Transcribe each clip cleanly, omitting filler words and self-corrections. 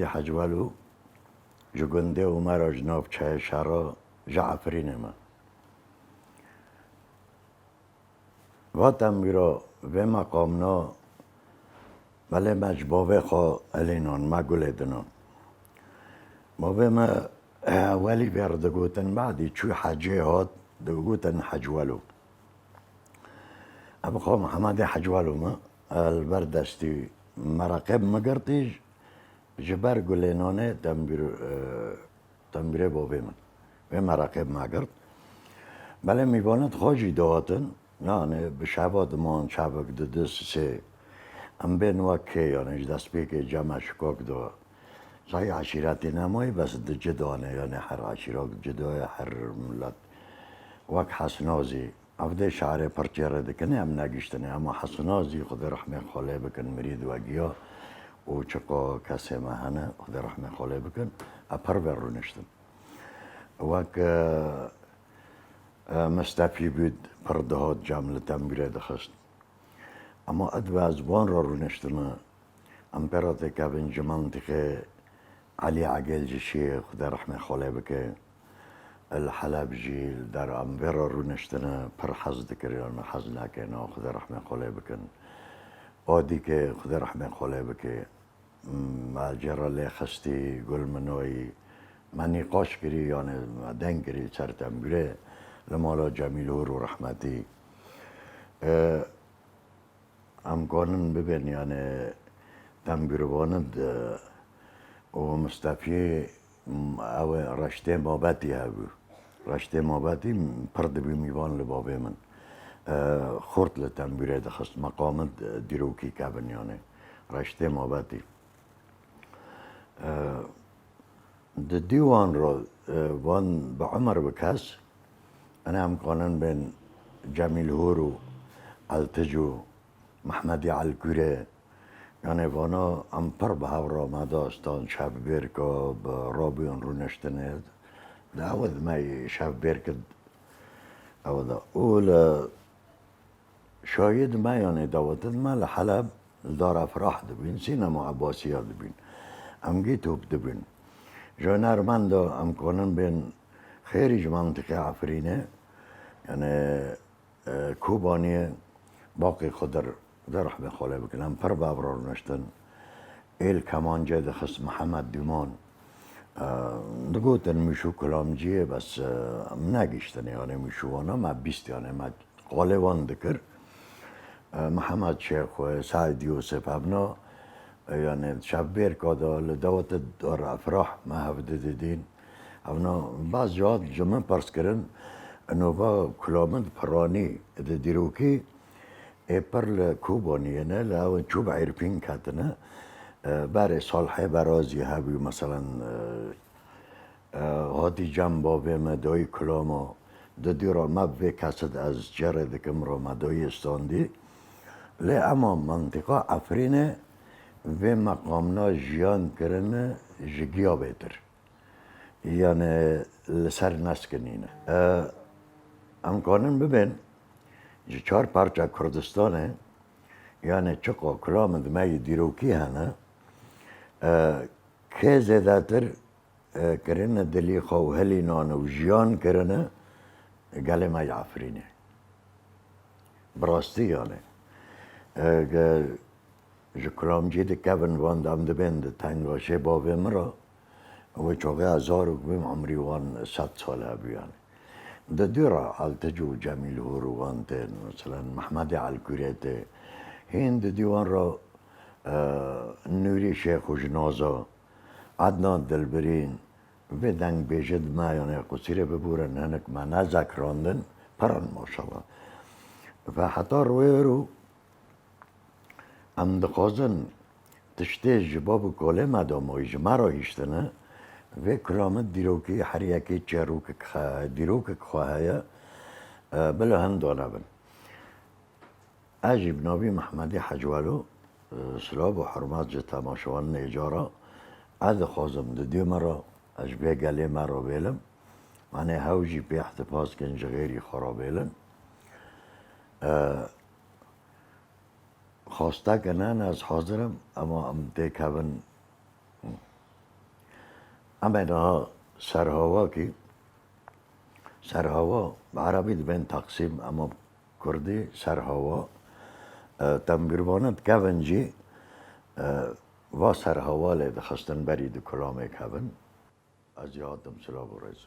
محمد حجوالو جگنده و مرا جناب چه شرا جعفرین ما واتم بیرا و مقامنا ولی مجبوه خوا الینان ما گلیدنان ما به ما اولی برده گوتن بعدی چوی حجه هات دگوتن حجوالو ابقا محمد حجوالو ما البردستی مراقب مگرتیج جبر گلینانه تنبیره بابه من و مراقب مگرد بله میباند خواجی دواتن یعنی به شباد مان شبک دست سه ام بین وکه یعنی دست بیک جمع شکاک دو زای عشیرتی نمایی بس جدانه یعنی هر عشیرات جدای هر ملت وک حسنازی افده شعر پرچیره دکنه هم نگیشتنه اما حسنازی خود رحمه خاله بکن مرید و گیا و چقا کسی مهنه خود رحمه خاله بکن اپر بر رو نشتن وک مستفی بود پردهات جمله تنبیره دخست اما ادو ازبان رو نشتن امپرات که بنج منطقه علی عقیل جشی خدا رحمه خاله بکن الحلب جیل در امبرا رو نشتن پر حز دکریان حز نکنه خدا رحمه خاله بکن آدی که خدا رحمه خاله بکن مالجرا لی خستی گل منوی منی قاش کری یعنی دنگ کری سر تنبیره لمالا جمیل و رحمتی امکانن ببین یعنی تنبیره باند و مستفی او رشته مابتی هبو رشته مابتی پرد بی میوان لبابه من خورد لتنبیره دخست مقامت دیروکی کبن یعنی رشته مابتی د دیوان را وان به عمر بکس انا امکانن بین جمیل هورو التجو محمدی الکوره یعنی وانا ام پر به هورا مداستان شب برکا با رابیون رو نشتنه دعوت مای شب برکد اولا اول شاید ما یعنی دعوتت ما لحلب دار افراح دبین سینما عباسیه دبین ام گیتوب دبین جانر من دا امکانن بین خیریج منطقه عفرینه یعنی کوبانیه باقی خدر در رحمه خاله بکنم پر بابرار نشتن ایل کمانجه دخست محمد دیمان دگوتن میشو کلامجیه بس نگیشتن یعنی میشوانا ما بیست یعنی ما قالوان دکر محمد شیخ و سعید یوسف ابنا یعنی شب بیر کادا لدوت دار افراح ما هفته دیدین ابنا بعض جهات جمعه پرس کرن انو با کلامد پرانی دیروکی پر لکوبانیه نه لو چوب عرفین کتنه برای صالحه برازی هبی مثلا هادی جنبا به مدای کلاما دیرا مبوی کسد از جرد کم را مدای استاندی لی اما منطقه افرینه و مقامنا جیان کرنه جگیا بیتر یعنی لسر نسکنینه امکانن ببین چهار پارچه کردستانه یعنی چقا کلامد مای دیروکی هنه که زیده تر کرنه دلی خو هلی نانه و جیان کرنه گله مای عفرینه براستی یعنی جو کلام جیده کبن واند ام دبند تنگاشه باوه مرا و چوغه هزار و بیم عمری وان 100 ساله بیان ده دیرا التجو جمیل هوروان تن مثلا محمد الکوریت هند دیوان را نوری شیخ و جنازا عدنان دلبرین و دنگ بیجد ما یعنی قصیره ببورن هنک ما نذکراندن پرن ماشاءالله و حتی روی رو ام دقازن تشته جباب کاله مدام و اجمع را هیشتنه و کلامت دیروکی هر یکی دیروک خواهی بلا هم دانه بن اجیب نبی محمدی حجوالو سلاب و حرمت جه تماشوان اجارا اد خوازم دو مرا اج بگلی مرا بیلم معنی هاوجی بی احتفاظ کنج غیری خرابیلن خواسته کنن از حاضرم اما ام دیکبن أما سرهواكي سرهوا بعربي بين تقسيم أما كردي سرهوا تنبيربانت كافنجي و سرهوا لید خستن برید کلام کبن از یادم سلا برز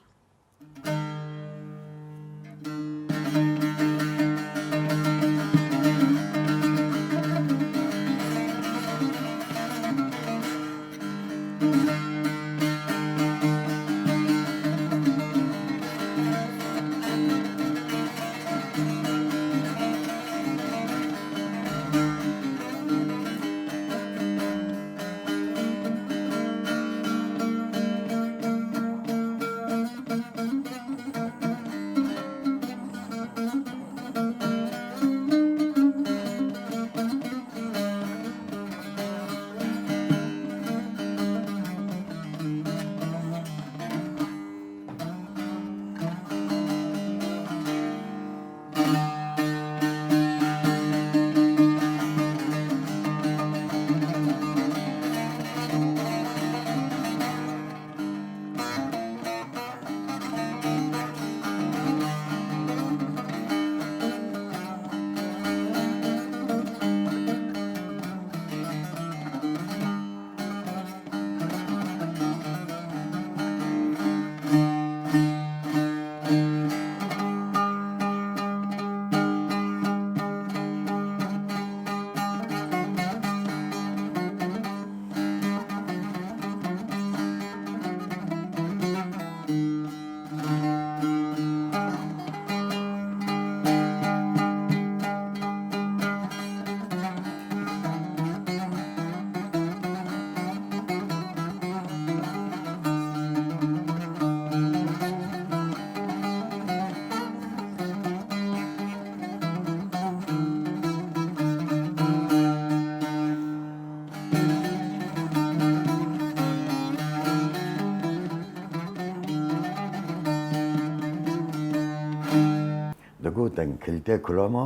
دقوتن كلتا كلاما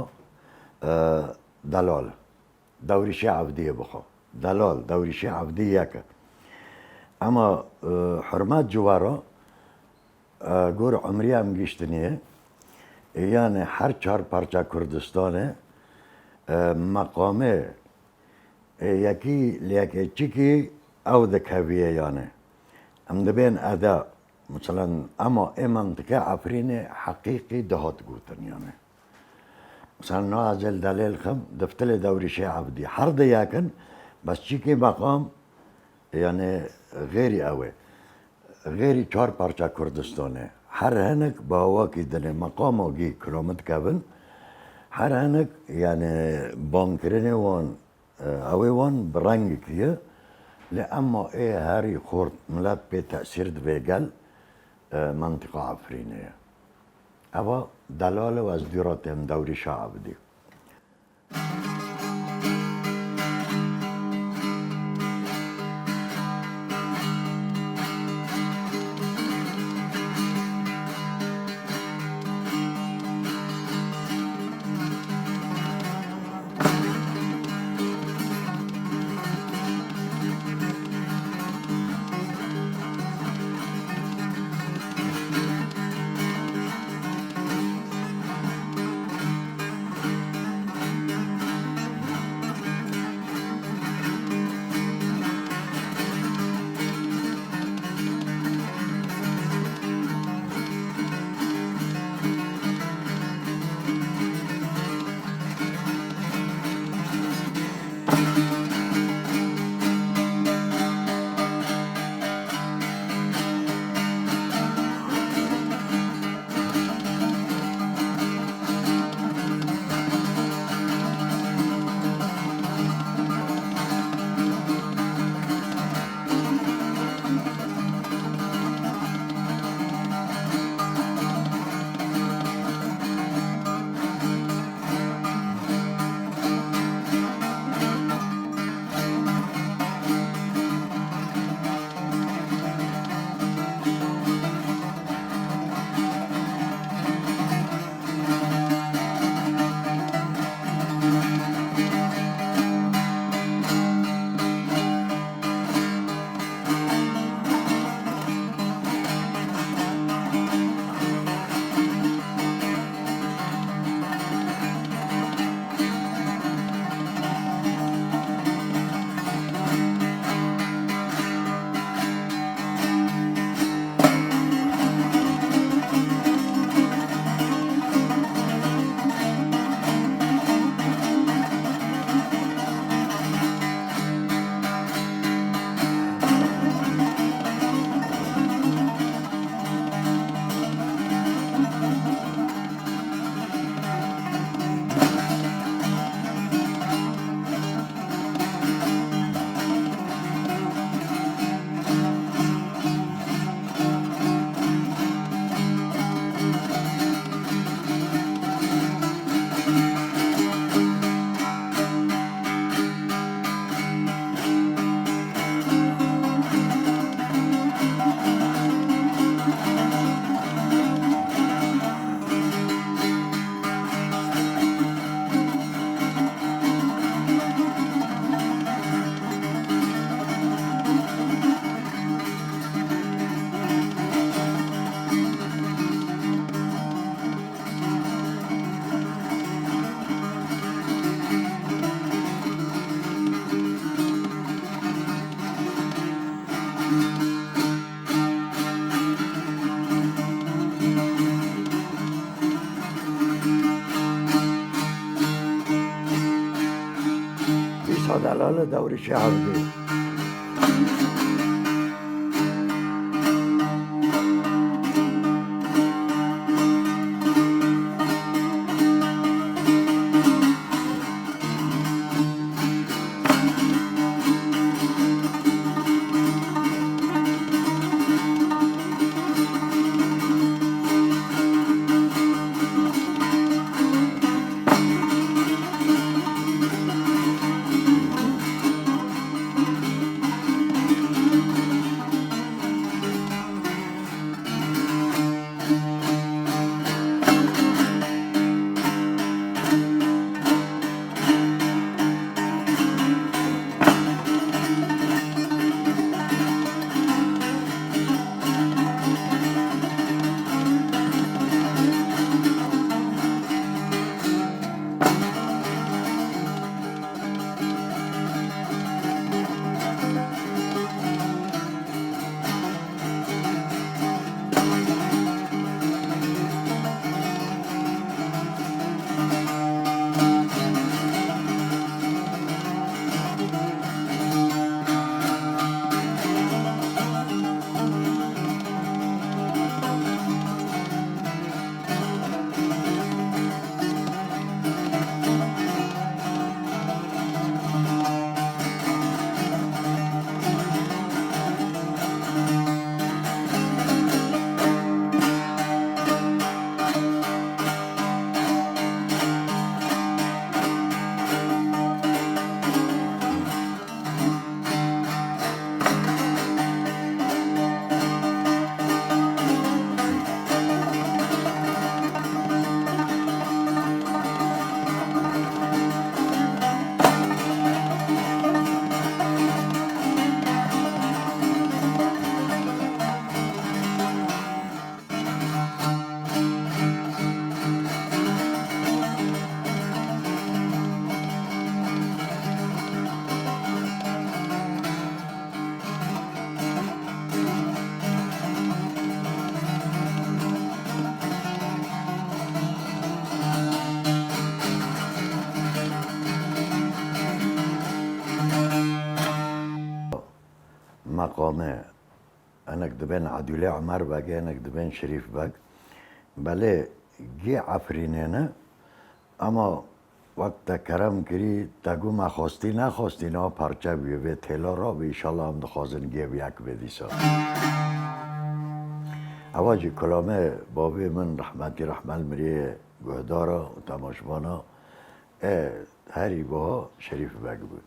دلال دوري شي عبدية بخو دلال دوري شي عبدية ياك اما حرمات جوارا گور عمري هم گشتنیه يعني هر چهار پرچه کردستانه مقامه یکی لیکی چیکی او دکویه يعني ام دبين اداء مثلا اما این منطقه عفرین حقیقی دهات گوتن يعني مثلا نازل دلیل خم دفتل دوري شي عبدي حرد ياكن بس چيكي مقام يعني غيري اوه غيري چهار پرچه کردستانه هر هنك باواكي دل مقامو گي کرامت كبن هر هنك يعني بانكريني وان اوه وان برنگ كيه لأما ايه هاري خورد ملات بي تأثير دويگل منطقة عفرينية أبا دلالة و از ديراتهم دوري شعب دي دلال دور شهردی مقامه انك دبن عدولي عمر بقى انك دبن شريف بقى بله جي عفرینه اما وقت کرم کری تگو ما خواستی نخواستی نه پرچه بیوه تلا را به ایشالله هم دخوازن گیو یک بدیسا اواجی کلامه بابی من رحمتی رحمل مریه گهدارا و تماشبانا هری با شریف بگ بود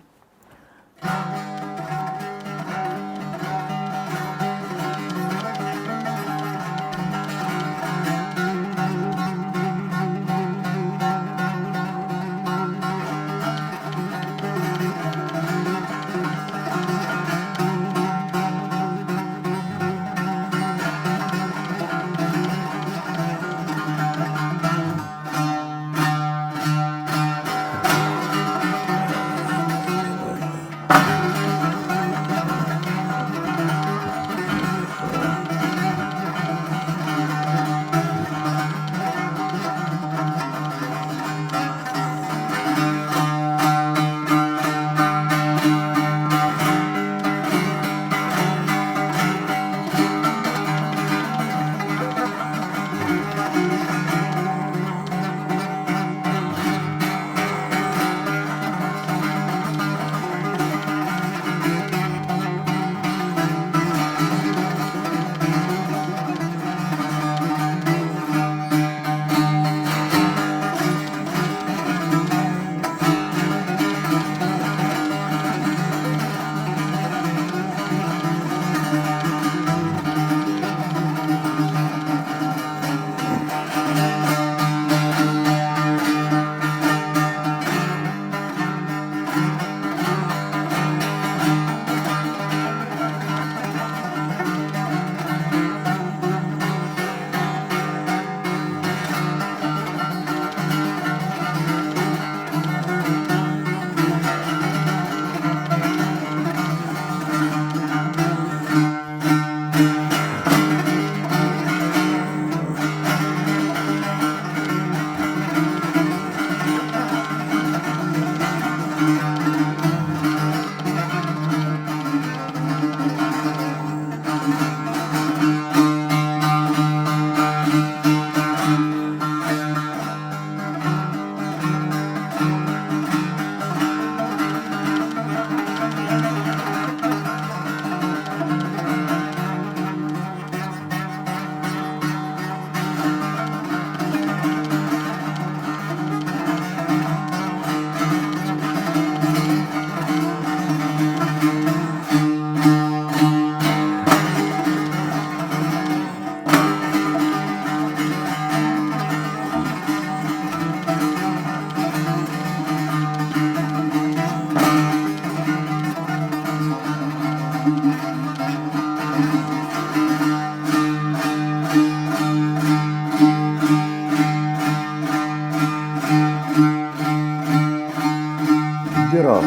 دیرا از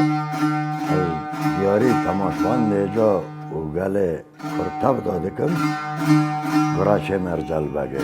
دیاری تماشوان دیجا و گله کرتب داده کن گراش مرزل بگه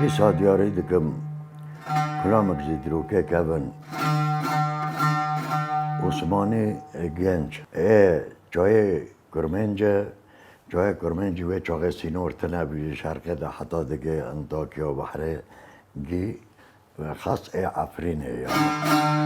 بیسا دیاری دکم کلامک زیدروکه کبن عثمانی گنج جای کرمنج و چاقه سینور تنبی شرکت حتی دیگه انتاکیا بحره گی و خاص افرینه يعني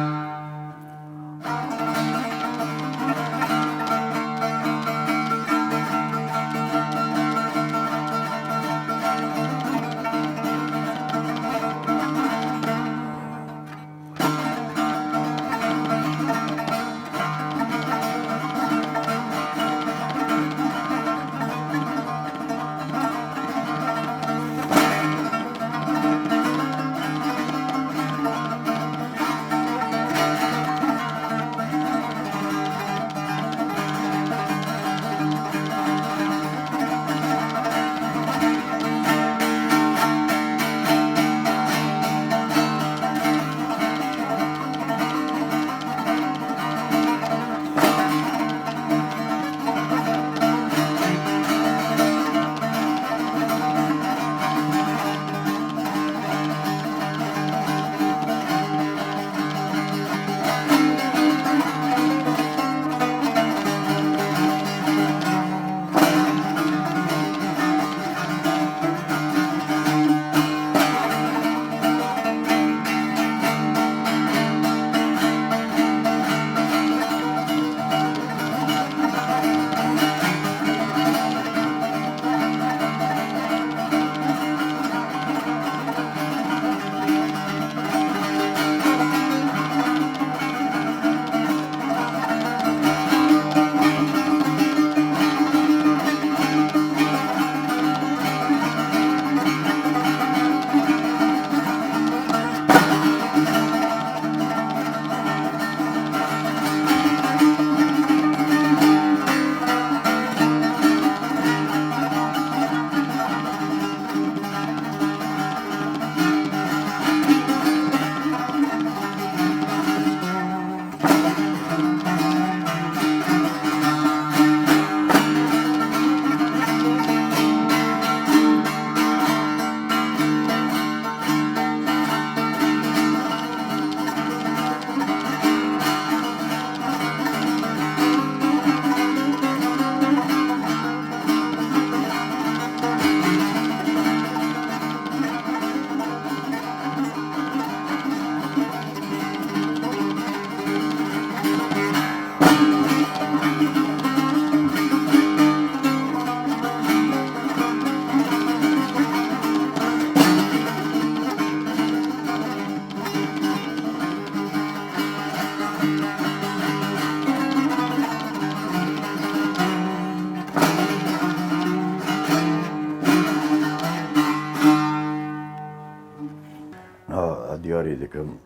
دياري دكم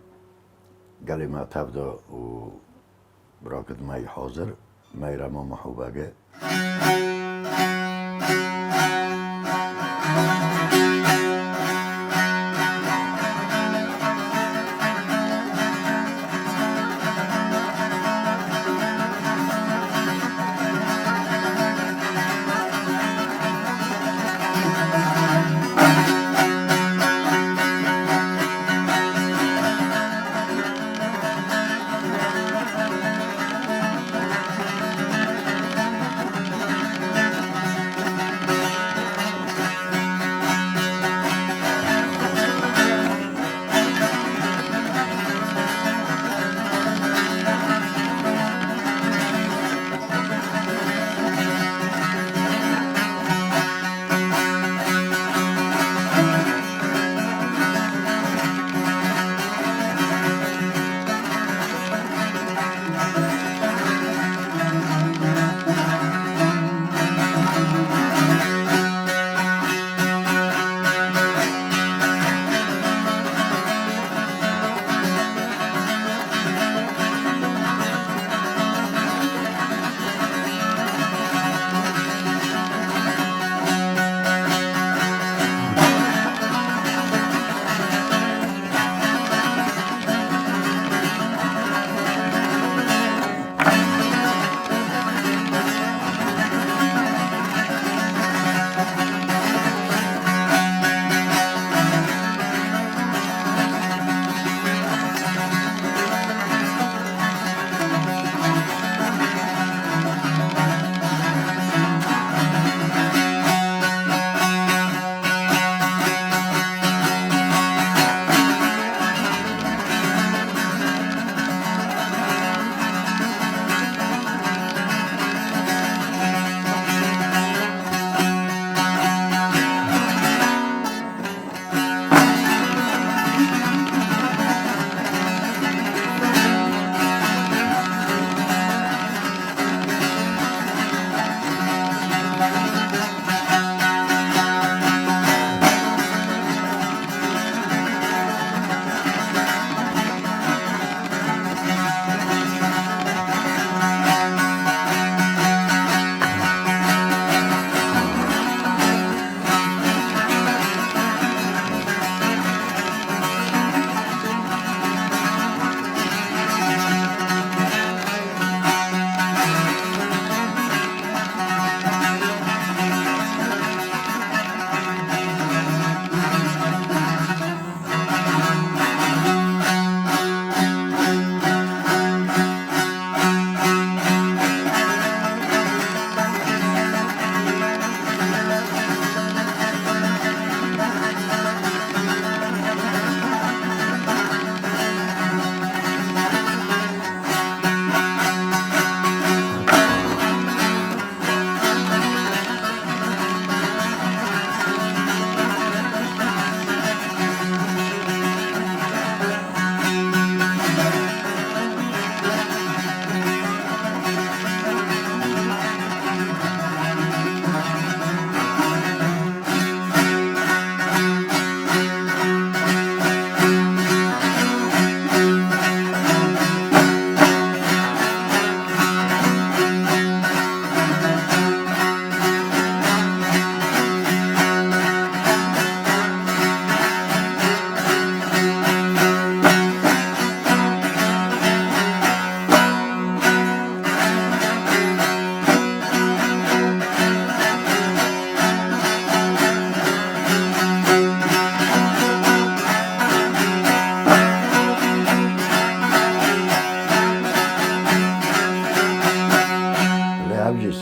قال ما تبدا و براكد ماي حاضر ماي رما محوباقه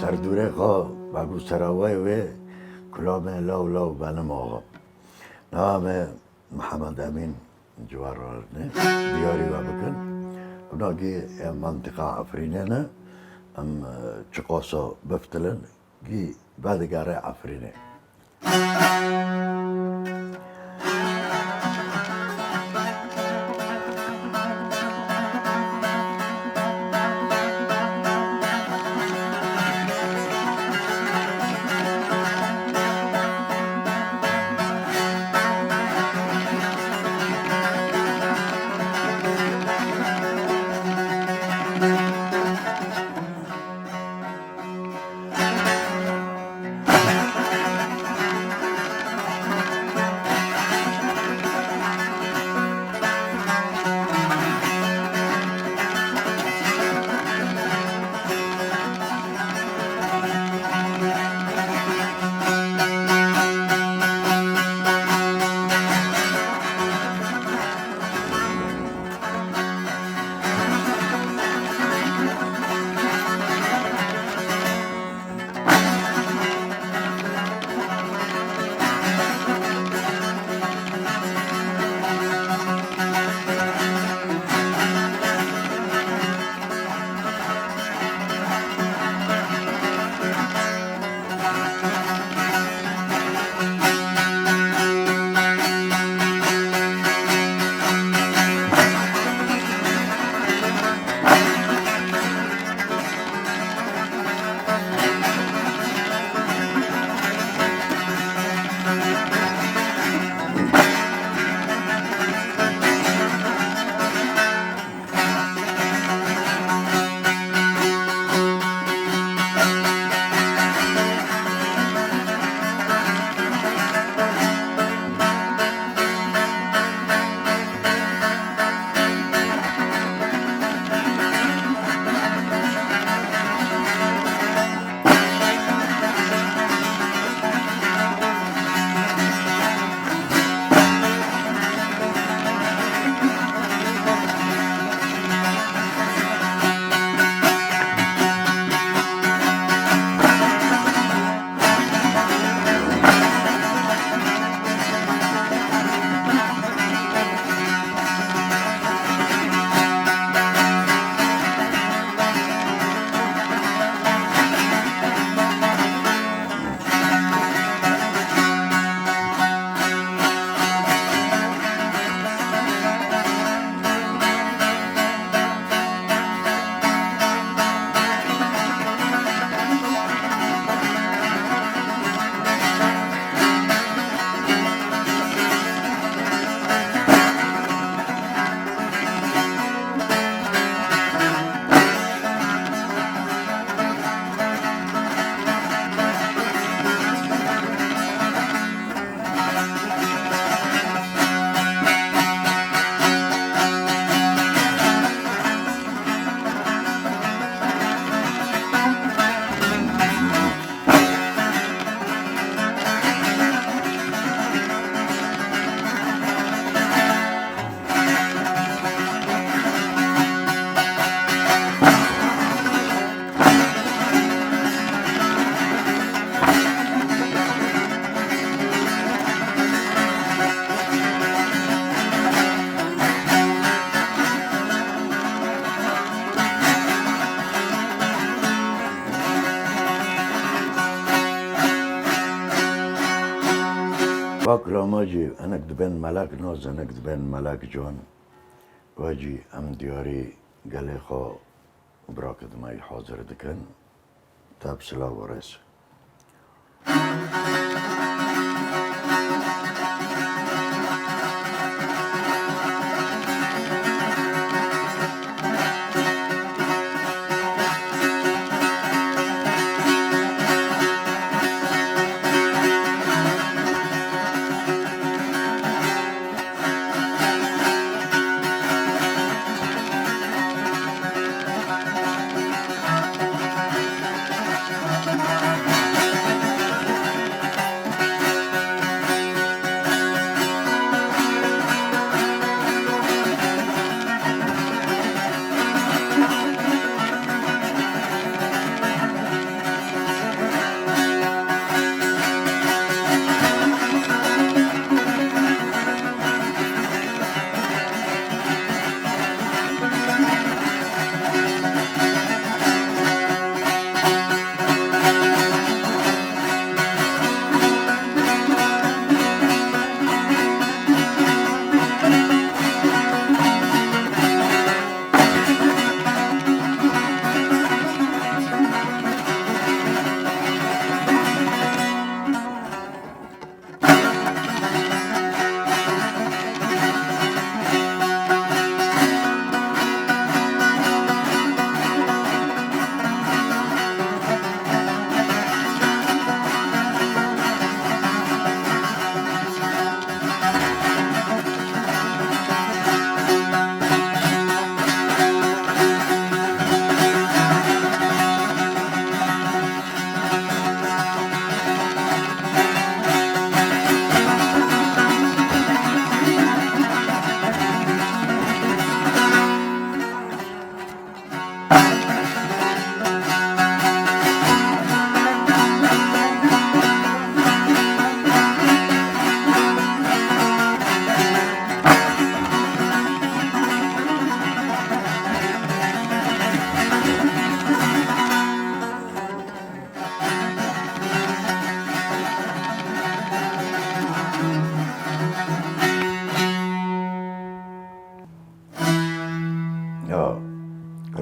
سردوره قا بگو سراوی و کلام لاو لاو بنم آقا نام محمد امین جوارال نه دیاری و بکن اونا گی منطقه عفرینه نه ام چقاسا بفتلن گی بدگاره عفرینه باكلا ماجي أنا كدبان ملاك نوز أنا كدبان ملاك جون واجي أم دياري قالي خو براكد ماي حاضر دكن تاب سلا ورس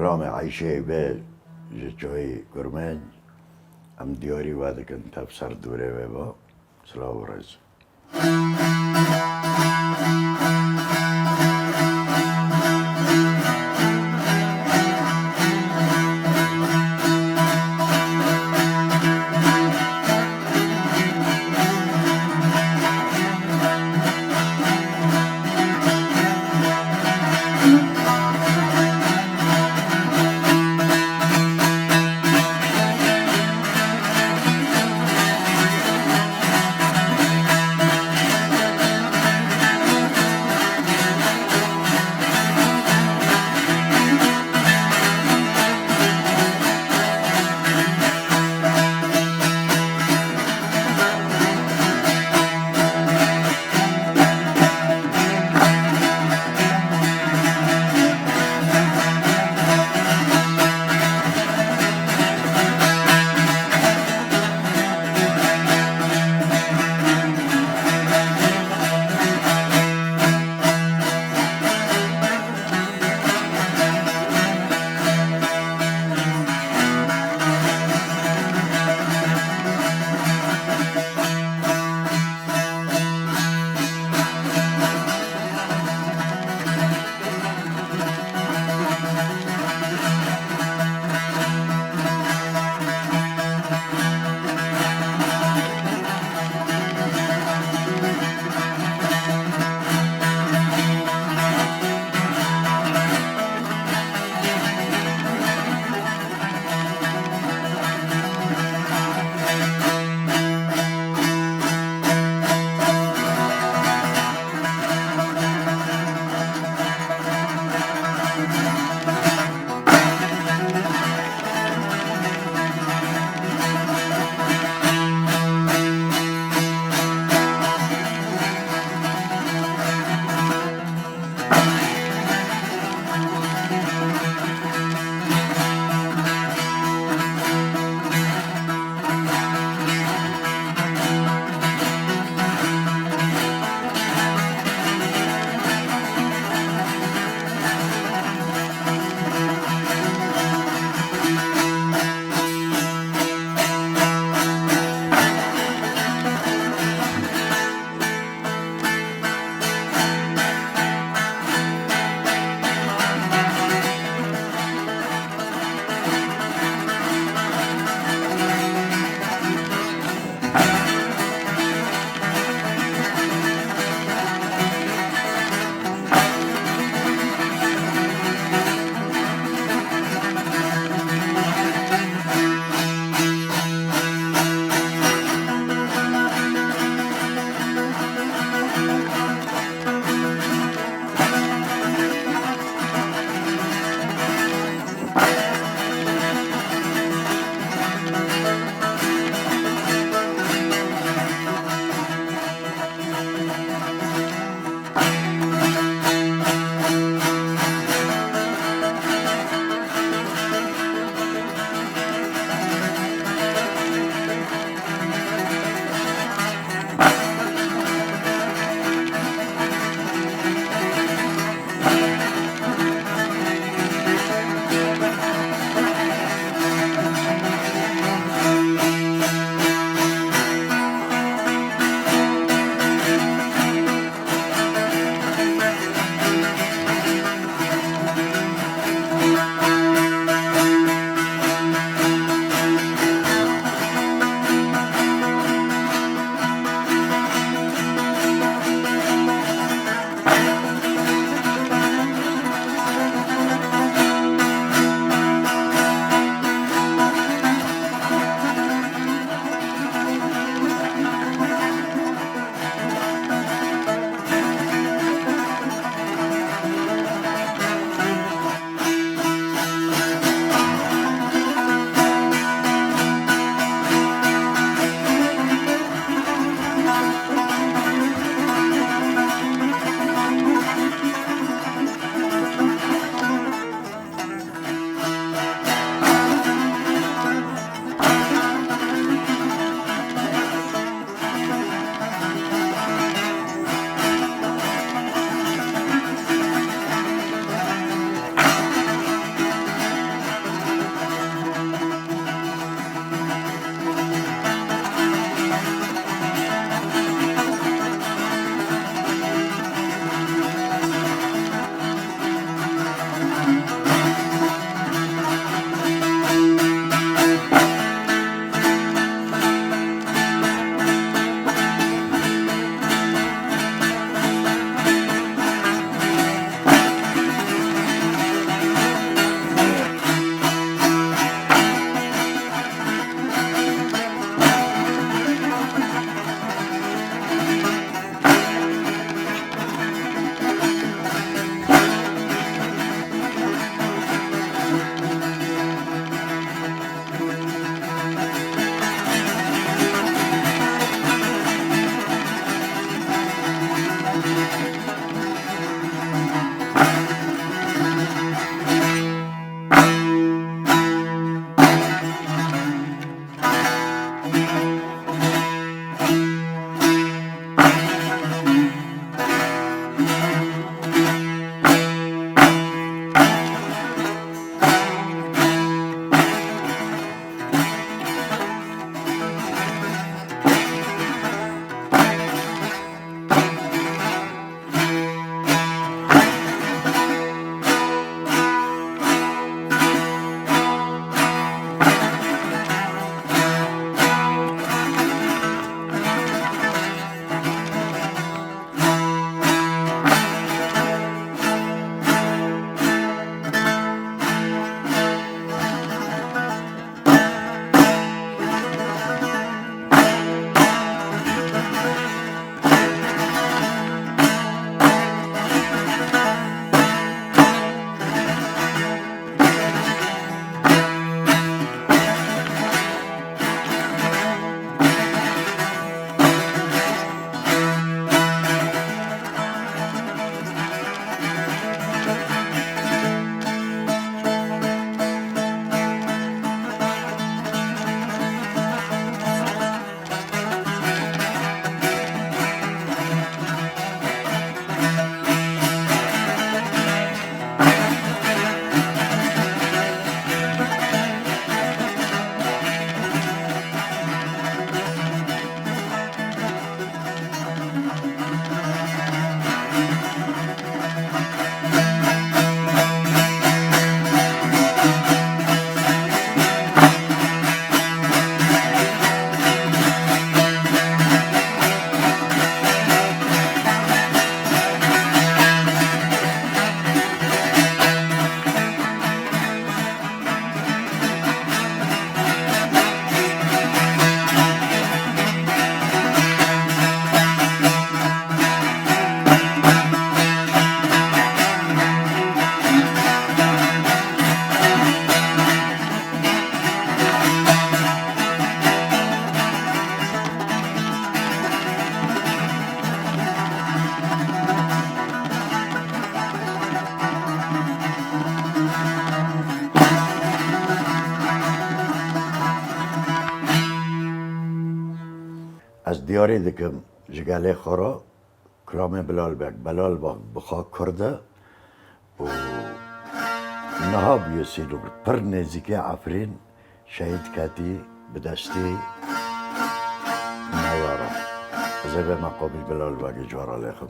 كلامي عايشة بال جوي كرمان أم دياري وهذا كنت أبصر دوري بابا سلا ورز یاری دکم جگاله خورا کرام بلال باق بخوا کرده و نها بیوسی رو پر نزدیک عفرین شهید کتی به دستی نیارم. زبه مقابل بلال باقی جوار علیکم.